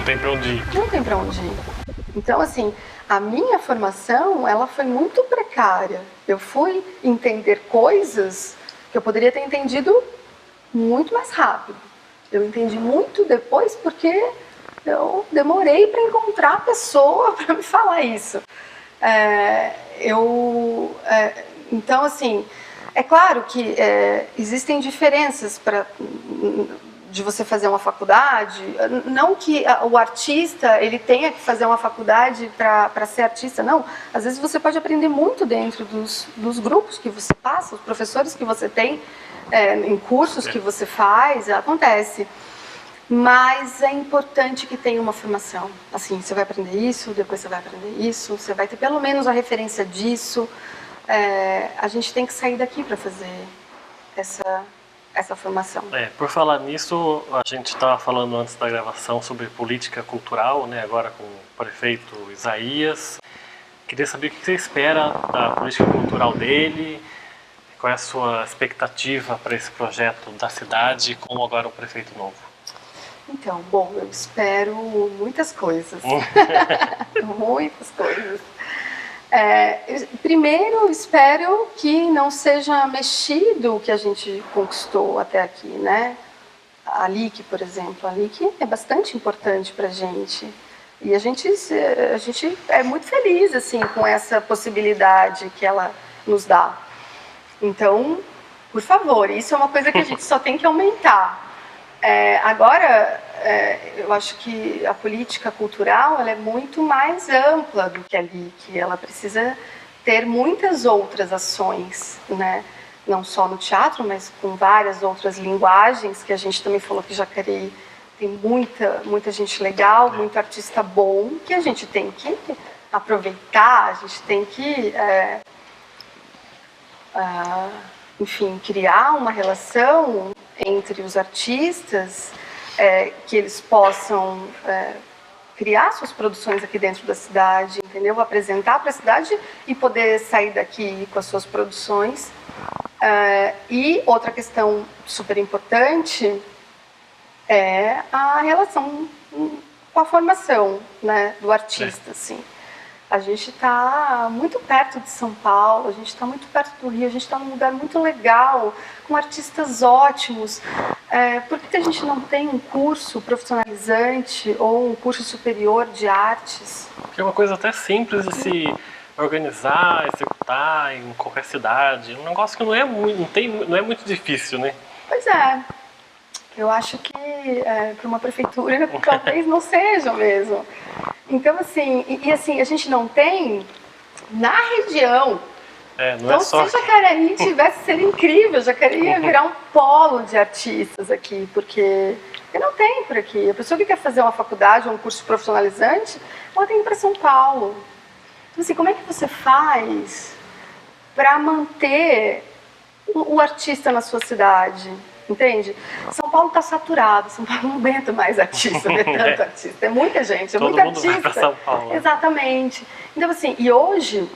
tem para onde ir. Não tem para onde ir. Então, assim, a minha formação, ela foi muito precária. Eu fui entender coisas que eu poderia ter entendido muito mais rápido. Eu entendi muito depois porque eu demorei para encontrar a pessoa para me falar isso. Então, assim, é claro que existem diferenças de você fazer uma faculdade, não que o artista ele tenha que fazer uma faculdade para ser artista, não. Às vezes você pode aprender muito dentro dos grupos que você passa, os professores que você tem, em cursos que você faz, acontece. Mas é importante que tenha uma formação. Assim, você vai aprender isso, depois você vai aprender isso, você vai ter pelo menos a referência disso. A gente tem que sair daqui para fazer essa formação. Por falar nisso, a gente estava falando antes da gravação sobre política cultural, né, agora com o prefeito Isaías. Queria saber o que você espera da política cultural dele, qual é a sua expectativa para esse projeto da cidade, como agora o prefeito novo. Então, bom, eu espero muitas coisas. Muitas coisas. Primeiro, eu espero que não seja mexido o que a gente conquistou até aqui, né? A LIC, por exemplo, a LIC é bastante importante para a gente. E a gente é muito feliz assim, com essa possibilidade que ela nos dá. Então, por favor, isso é uma coisa que a gente só tem que aumentar. Agora, eu acho que a política cultural ela é muito mais ampla do que a LIC. Ela precisa ter muitas outras ações, né? Não só no teatro, mas com várias outras linguagens, que a gente também falou que Jacareí tem muita gente legal, muito artista bom, que a gente tem que aproveitar, a gente tem que, enfim, criar uma relação entre os artistas, que eles possam criar suas produções aqui dentro da cidade, entendeu? Apresentar para a cidade e poder sair daqui com as suas produções. E outra questão super importante é a relação com a formação, né, do artista, assim. A gente está muito perto de São Paulo, a gente está muito perto do Rio, a gente está num lugar muito legal, com artistas ótimos. Por que a gente não tem um curso profissionalizante ou um curso superior de artes? Que é uma coisa até simples de se organizar, executar em qualquer cidade. Um negócio que não é muito difícil, né? Pois é. Eu acho que para uma prefeitura talvez não seja mesmo. Então, assim, assim, a gente não tem na região. Então, se Jacareí tivesse, seria incrível. Jacareí ia virar um polo de artistas aqui, porque não tem por aqui. A pessoa que quer fazer uma faculdade ou um curso profissionalizante, ela tem que ir para São Paulo. Então, assim, como é que você faz para manter o artista na sua cidade? Entende? São Paulo está saturado, São Paulo não aguenta mais artista, não é tanto artista, é muita gente, é todo muita mundo artista. vai pra São Paulo. Exatamente. Então, assim, e hoje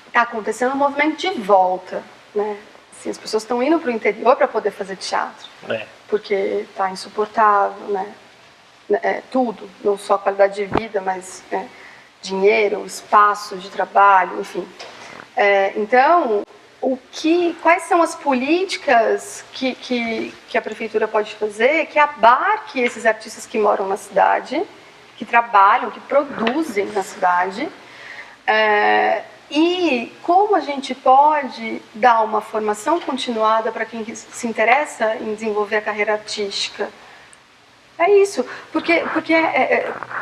está acontecendo um movimento de volta, né? Assim, as pessoas estão indo para o interior para poder fazer teatro, porque está insuportável, né? Tudo, não só a qualidade de vida, mas dinheiro, espaço de trabalho, enfim. Então, quais são as políticas que a prefeitura pode fazer que abarque esses artistas que moram na cidade, que trabalham, que produzem na cidade, e como a gente pode dar uma formação continuada para quem se interessa em desenvolver a carreira artística? É isso, porque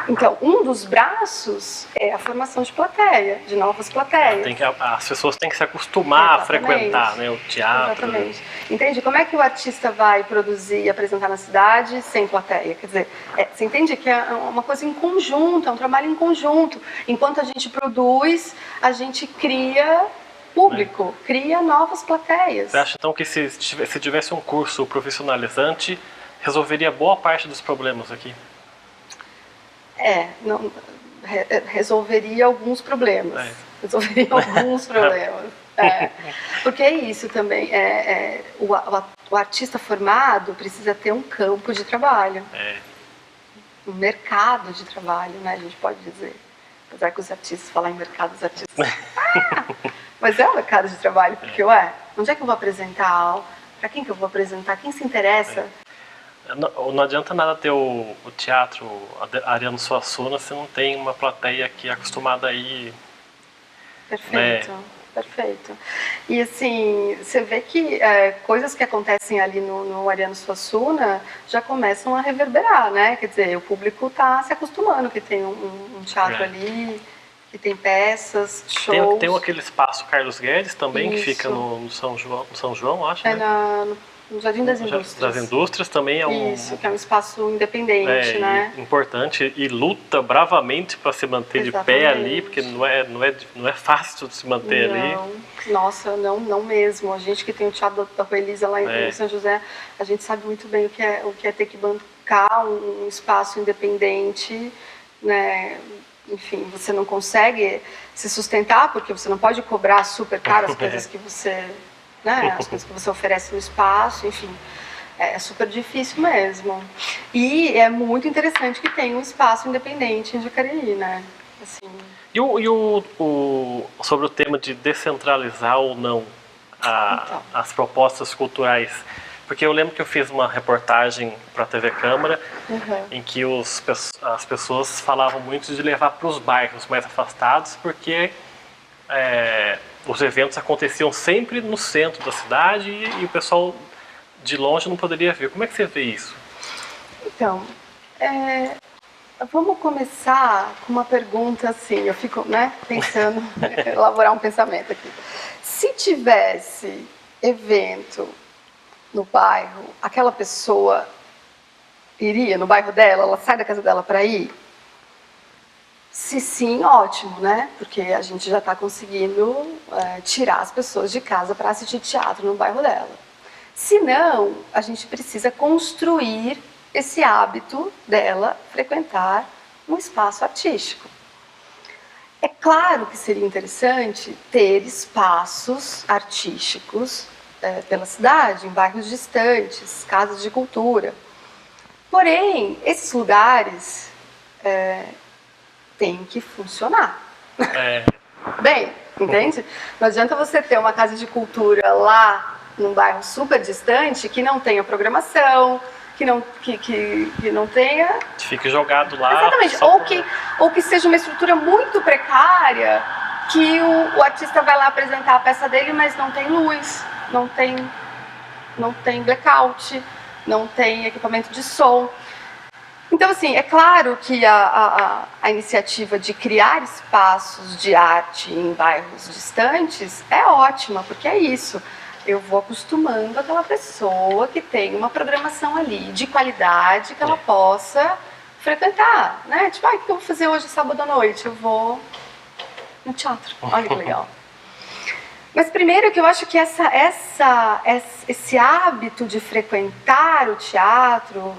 então, um dos braços é a formação de plateia, de novas plateias. As pessoas têm que se acostumar a frequentar, né, o teatro. Exatamente. Entende? Como é que o artista vai produzir e apresentar na cidade sem plateia? Quer dizer, você entende que é uma coisa em conjunto, é um trabalho em conjunto. Enquanto a gente produz, a gente cria público, cria novas plateias. Você acha então que se tivesse um curso profissionalizante, resolveria boa parte dos problemas aqui? Resolveria alguns problemas. Resolveria alguns problemas. Porque é isso também. O artista formado precisa ter um campo de trabalho. um mercado de trabalho, né, a gente pode dizer. Apesar que os artistas, falar em mercado, os artistas... Mas é um mercado de trabalho, porque, onde é que eu vou apresentar? Para quem que eu vou apresentar? Quem se interessa? Não adianta nada ter o teatro Ariano Suassuna se não tem uma plateia que é acostumada a ir. Perfeito, né? Perfeito. E assim, você vê que coisas que acontecem ali no Ariano Suassuna já começam a reverberar, né? Quer dizer, o público está se acostumando que tem um teatro ali, que tem peças, shows. Tem aquele espaço Carlos Guedes também, que fica no São João, acho, né? No Jardim das Indústrias. Das Indústrias também é um... Isso, que é um espaço independente, né? Importante e luta bravamente para se manter de pé ali, porque não é fácil de se manter ali. Nossa, não mesmo. A gente que tem o Teatro da Rua Elisa lá em São José, a gente sabe muito bem o que é ter que bancar um espaço independente, né? Enfim, você não consegue se sustentar porque você não pode cobrar super caro as coisas que você... Né, as coisas que você oferece no espaço, enfim, é super difícil mesmo. E é muito interessante que tenha um espaço independente em Jacareí, né? Assim... Sobre o tema de descentralizar ou não as propostas culturais, porque eu lembro que eu fiz uma reportagem para a TV Câmara, em que as pessoas falavam muito de levar para os bairros mais afastados, porque... os eventos aconteciam sempre no centro da cidade e o pessoal de longe não poderia ver. Como é que você vê isso? Então, vamos começar com uma pergunta assim, eu fico pensando, elaborar um pensamento aqui. Se tivesse evento no bairro, aquela pessoa iria no bairro dela, ela sai da casa dela para ir? Se sim, ótimo, né? Porque a gente já está conseguindo tirar as pessoas de casa para assistir teatro no bairro dela. Se não, a gente precisa construir esse hábito dela frequentar um espaço artístico. É claro que seria interessante ter espaços artísticos pela cidade, em bairros distantes, casas de cultura. Porém, esses lugares... tem que funcionar. Bem, entende? Não adianta você ter uma casa de cultura lá num bairro super distante que não tenha programação, que não tenha... Que fique jogado lá. Exatamente. Ou que seja uma estrutura muito precária, que o artista vai lá apresentar a peça dele, mas não tem luz, não tem blackout, não tem equipamento de som. Então, assim, é claro que a iniciativa de criar espaços de arte em bairros distantes é ótima, porque é isso. Eu vou acostumando aquela pessoa que tem uma programação ali de qualidade que ela possa frequentar, né? Tipo, o que eu vou fazer hoje, sábado à noite? Eu vou no teatro. Olha que legal. Mas primeiro que eu acho que esse hábito de frequentar o teatro...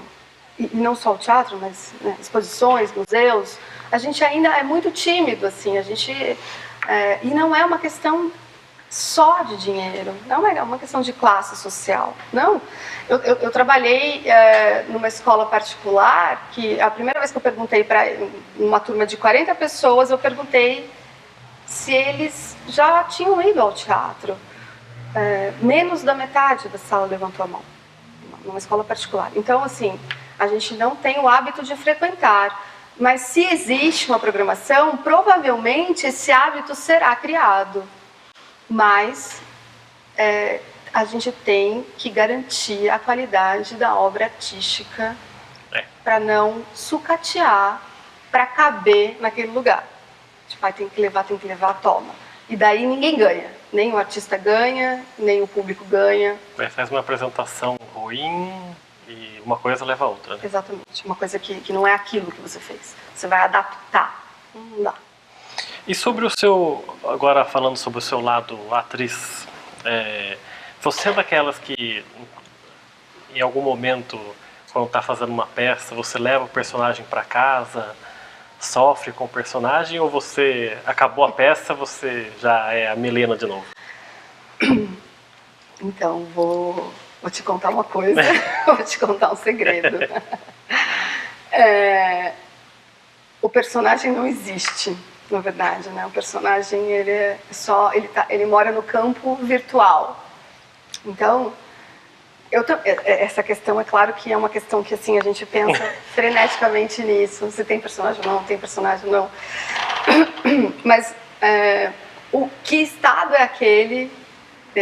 e não só o teatro, mas exposições, museus, a gente ainda é muito tímido, assim, e não é uma questão só de dinheiro, não é uma questão de classe social, não. Eu trabalhei numa escola particular, que a primeira vez que eu perguntei para uma turma de 40 pessoas, eu perguntei se eles já tinham ido ao teatro. Menos da metade da sala levantou a mão, numa escola particular. Então, assim... a gente não tem o hábito de frequentar, mas se existe uma programação, provavelmente esse hábito será criado. Mas a gente tem que garantir a qualidade da obra artística para não sucatear, para caber naquele lugar. Tipo, tem que levar, toma. E daí ninguém ganha. Nem o artista ganha, nem o público ganha. Faz uma apresentação ruim... e uma coisa leva a outra, né? Exatamente, uma coisa que não é aquilo que você fez. Você vai adaptar. Não dá. E sobre o seu, agora falando sobre o seu lado atriz, você é daquelas que em algum momento, quando está fazendo uma peça, você leva o personagem para casa, sofre com o personagem, ou você acabou a peça, você já é a Milena de novo? Então, vou te contar uma coisa, vou te contar um segredo. O personagem não existe, na verdade, né? O personagem, ele mora no campo virtual. Então, essa questão, é claro que é uma questão que, assim, a gente pensa freneticamente nisso. Se tem personagem ou não, tem personagem ou não. Mas o que estado é aquele?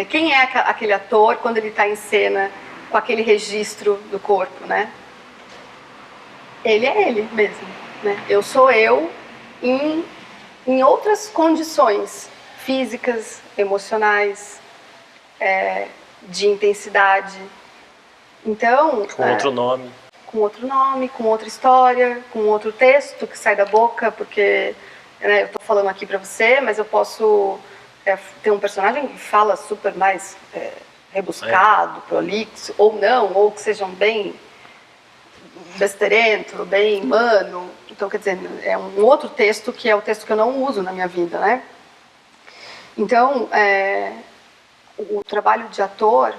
Quem é aquele ator quando ele está em cena com aquele registro do corpo, né? Ele é ele mesmo, né? Eu sou eu em outras condições físicas, emocionais, de intensidade. Então, com outro nome. Com outro nome, com outra história, com outro texto que sai da boca, porque eu estou falando aqui para você, mas eu posso ter um personagem que fala super mais rebuscado, prolixo, ou não, ou que sejam bem besterento, bem humano. Então, quer dizer, é um outro texto que é o texto que eu não uso na minha vida, né? Então, o trabalho de ator,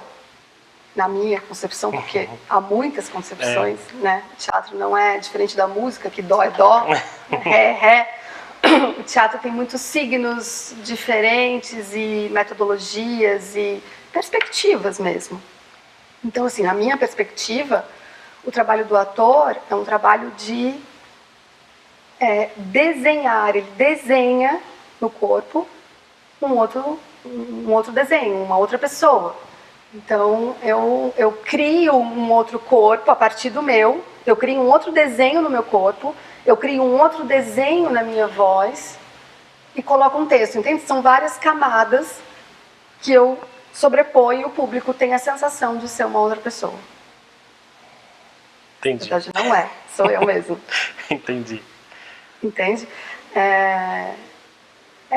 na minha concepção, porque há muitas concepções, né? O teatro não é diferente da música, que dó é dó, ré é ré. O teatro tem muitos signos diferentes e metodologias e perspectivas mesmo. Então, assim, na minha perspectiva, o trabalho do ator é um trabalho de desenhar. Ele desenha no corpo um outro desenho, uma outra pessoa. Então, eu crio um outro corpo a partir do meu, eu crio um outro desenho no meu corpo, eu crio um outro desenho na minha voz e coloco um texto, entende? São várias camadas que eu sobreponho e o público tem a sensação de ser uma outra pessoa. Entendi. Na verdade, não é, sou eu mesmo. Entendi. Entende? É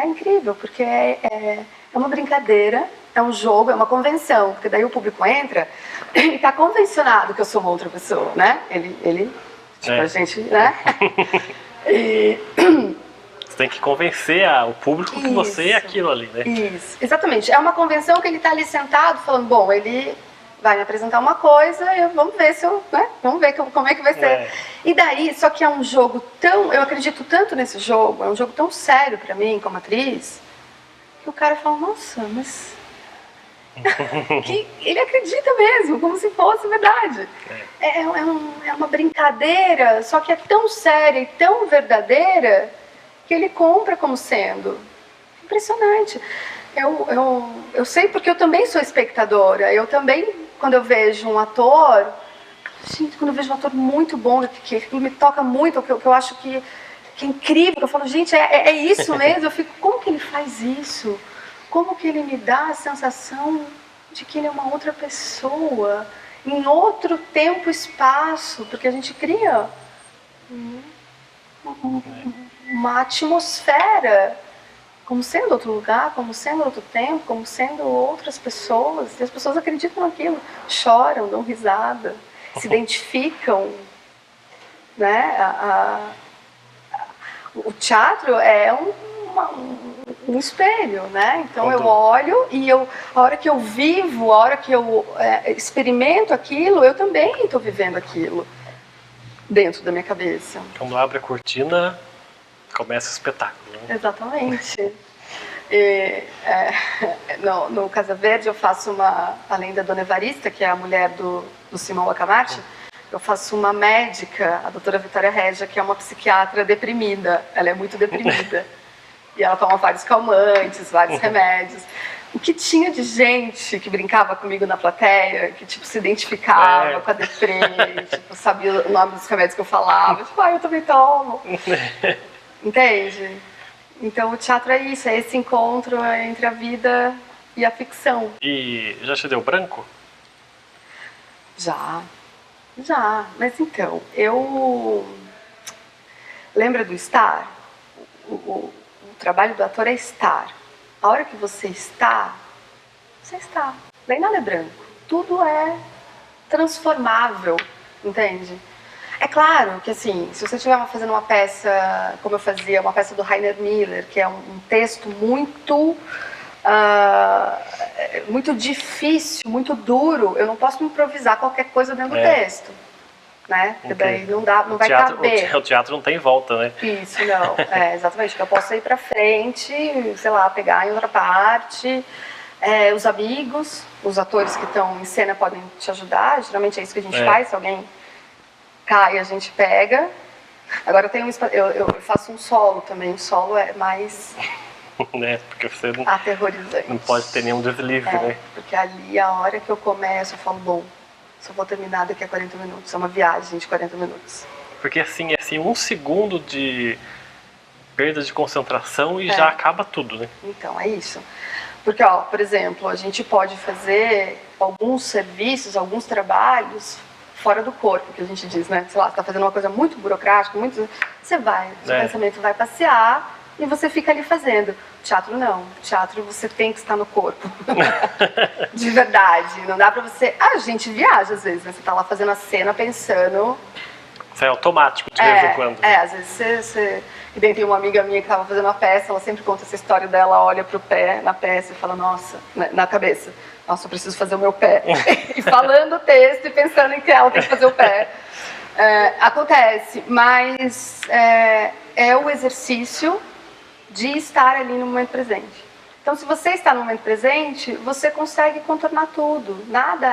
incrível, porque é uma brincadeira, é um jogo, é uma convenção, porque daí o público entra e está convencionado que eu sou uma outra pessoa, né? Ele a gente, né? Você tem que convencer o público que você é aquilo ali, né? Isso, exatamente. É uma convenção que ele está ali sentado falando, bom, ele vai me apresentar uma coisa, vamos ver se eu, né? Vamos ver como é que vai ser. E daí, só que é um jogo tão, eu acredito tanto nesse jogo, é um jogo tão sério para mim como atriz, que o cara fala, nossa, mas que ele acredita mesmo, como se fosse verdade. É uma brincadeira, só que é tão séria e tão verdadeira que ele compra como sendo. Impressionante. Eu sei porque eu também sou espectadora. Eu também, quando eu vejo um ator, gente, quando eu vejo um ator muito bom, que me toca muito, que eu acho que é incrível, eu falo, gente, é isso mesmo. Eu fico, como que ele faz isso? Como que ele me dá a sensação de que ele é uma outra pessoa, em outro tempo e espaço, porque a gente cria uma atmosfera como sendo outro lugar, como sendo outro tempo, como sendo outras pessoas, e as pessoas acreditam naquilo, choram, dão risada, se identificam, né? O teatro é um espelho, né? Então eu olho e a hora que eu vivo, a hora que eu experimento aquilo, eu também estou vivendo aquilo dentro da minha cabeça. Quando abre a cortina, começa o espetáculo, né? Exatamente. No Casa Verde eu faço além da Dona Evarista, que é a mulher do Simão Acamarte, eu faço uma médica, a doutora Vitória Regia, que é uma psiquiatra deprimida. Ela é muito deprimida. E ela toma vários calmantes, vários remédios. O que tinha de gente que brincava comigo na plateia, que tipo, se identificava com a deprê, tipo, sabia o nome dos remédios que eu falava. Tipo, eu também tomo. Entende? Então o teatro é isso, é esse encontro entre a vida e a ficção. E já te deu branco? Já. Mas então, lembra do estar? O trabalho do ator é estar. A hora que você está, daí nada é branco. Tudo é transformável, entende? É claro que, assim, se você estiver fazendo uma peça, como eu fazia, uma peça do Rainer Miller, que é um texto muito difícil, muito duro, eu não posso improvisar qualquer coisa dentro do texto. né? Porque daí não vai teatro, caber. O teatro não tem volta, né? Isso, não. Exatamente. Eu posso ir pra frente, sei lá, pegar em outra parte. Os amigos, os atores que estão em cena podem te ajudar. Geralmente é isso que a gente faz. Se alguém cai, a gente pega. Agora eu faço um solo também. O solo é mais Porque você aterrorizante. não pode ter nenhum deslize, né? Porque ali, a hora que eu começo, eu falo, bom, só vou terminar daqui a 40 minutos. É uma viagem de 40 minutos. Porque assim, um segundo de perda de concentração e já acaba tudo, né? Então, é isso. Porque, por exemplo, a gente pode fazer alguns serviços, alguns trabalhos fora do corpo, que a gente diz, né? Sei lá, você está fazendo uma coisa muito burocrática, você vai, seu pensamento vai passear e você fica ali fazendo. Teatro não. Teatro você tem que estar no corpo. De verdade. Não dá pra você... A gente viaja às vezes, né? Você tá lá fazendo a cena pensando... Isso é automático, de vez em quando. Às vezes você... E daí tem uma amiga minha que estava fazendo uma peça, ela sempre conta essa história dela, olha pro pé na peça e fala, nossa, na cabeça, nossa, eu preciso fazer o meu pé. E falando o texto e pensando em que ela tem que fazer o pé. Acontece, mas é o exercício de estar ali no momento presente. Então, se você está no momento presente, você consegue contornar tudo. Nada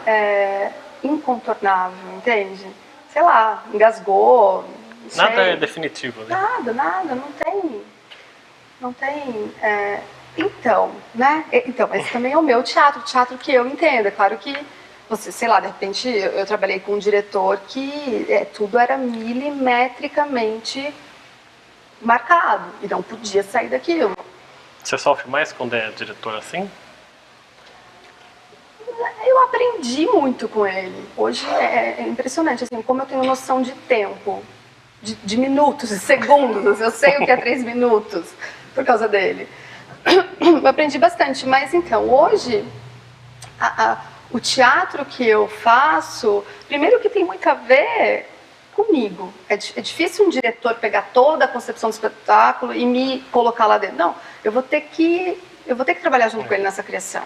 é incontornável, entende? Sei lá, engasgou... Nada é definitivo, né? Nada, não tem. Então, né? Então, esse também é o meu teatro que eu entendo. É claro que você, sei lá, de repente eu trabalhei com um diretor que tudo era milimetricamente marcado e não podia sair daquilo. Você sofre mais quando é diretor assim? Eu aprendi muito com ele. Hoje é impressionante, assim, como eu tenho noção de tempo. De minutos, de segundos, eu sei o que é 3 minutos por causa dele. Eu aprendi bastante, mas então, hoje, o teatro que eu faço, primeiro que tem muito a ver comigo. É difícil um diretor pegar toda a concepção do espetáculo e me colocar lá dentro. Não, eu vou ter que trabalhar junto com ele nessa criação.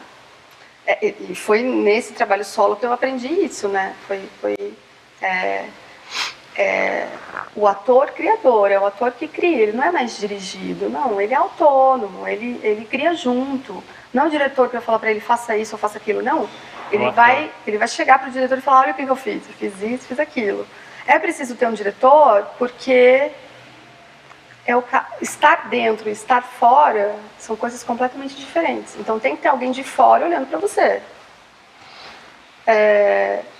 E foi nesse trabalho solo que eu aprendi isso, né? O ator criador, é o ator que cria, ele não é mais dirigido, não, ele é autônomo, ele cria junto. Não é o diretor que vai falar para ele, faça isso ou faça aquilo, não. Ele vai chegar para o diretor e falar, olha o que eu fiz isso, fiz aquilo. É preciso ter um diretor porque estar dentro e estar fora são coisas completamente diferentes. Então tem que ter alguém de fora olhando para você.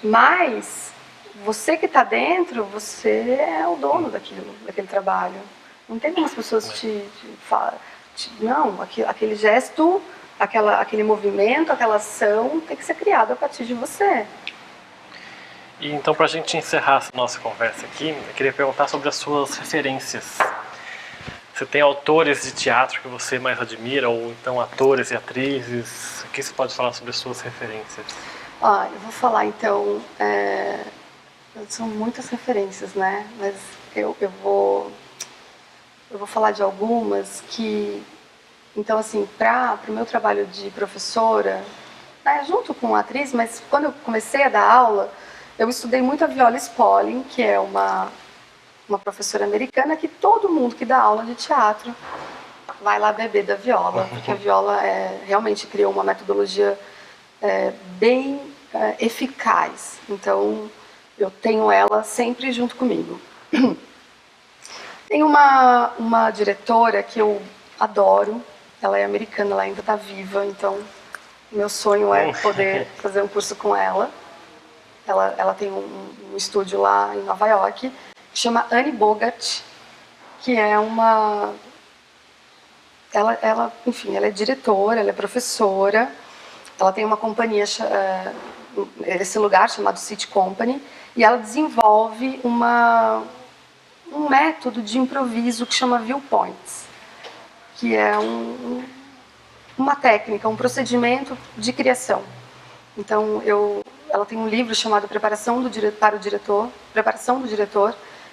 Mas você que está dentro, você é o dono daquele trabalho. Não tem como as pessoas te falam. Não, aquele gesto, aquele movimento, aquela ação tem que ser criado a partir de você. E então, para a gente encerrar essa nossa conversa aqui, eu queria perguntar sobre as suas referências. Você tem autores de teatro que você mais admira, ou então atores e atrizes? O que você pode falar sobre as suas referências? Eu vou falar então... São muitas referências, né? Mas eu vou falar de algumas que... Então, assim, para o meu trabalho de professora, junto com a atriz, mas quando eu comecei a dar aula, eu estudei muito a Viola Spolin, que é uma professora americana que todo mundo que dá aula de teatro vai lá beber da viola, porque a viola realmente criou uma metodologia bem eficaz. Então... eu tenho ela sempre junto comigo. Tem uma diretora que eu adoro, ela é americana, ela ainda está viva, então meu sonho é poder fazer um curso com ela. Ela tem um estúdio lá em Nova York, que chama Annie Bogart, que é uma... Enfim, ela é diretora, ela é professora, ela tem uma companhia, esse lugar chamado City Company, e ela desenvolve um método de improviso que chama Viewpoints, que é uma técnica, um procedimento de criação. Então, ela tem um livro chamado Preparação do Diretor,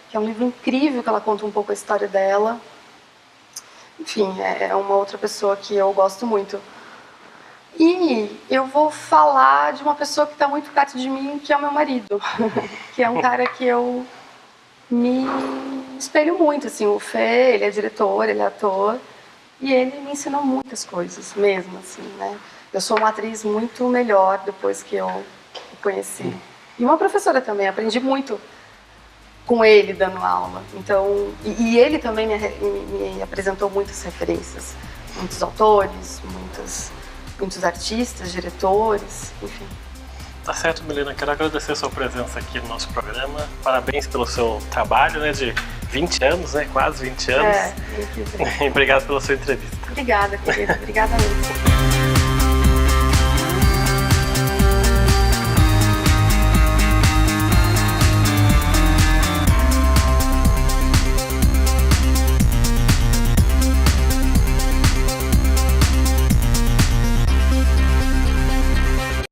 que é um livro incrível, que ela conta um pouco a história dela. Enfim, é uma outra pessoa que eu gosto muito. E eu vou falar de uma pessoa que está muito perto de mim, que é o meu marido, que é um cara que eu me espelho muito, assim, o Fê, ele é diretor, ele é ator, e ele me ensinou muitas coisas, mesmo, assim, né? Eu sou uma atriz muito melhor depois que eu o conheci. E uma professora também, aprendi muito com ele dando aula. Então, e ele também me apresentou muitas referências, muitos autores, muitos artistas, diretores, enfim. Tá certo, Milena. Quero agradecer a sua presença aqui no nosso programa. Parabéns pelo seu trabalho, né, de 20 anos, né, quase 20 anos. É, incrível. Obrigado pela sua entrevista. Obrigada, querida. Obrigada mesmo.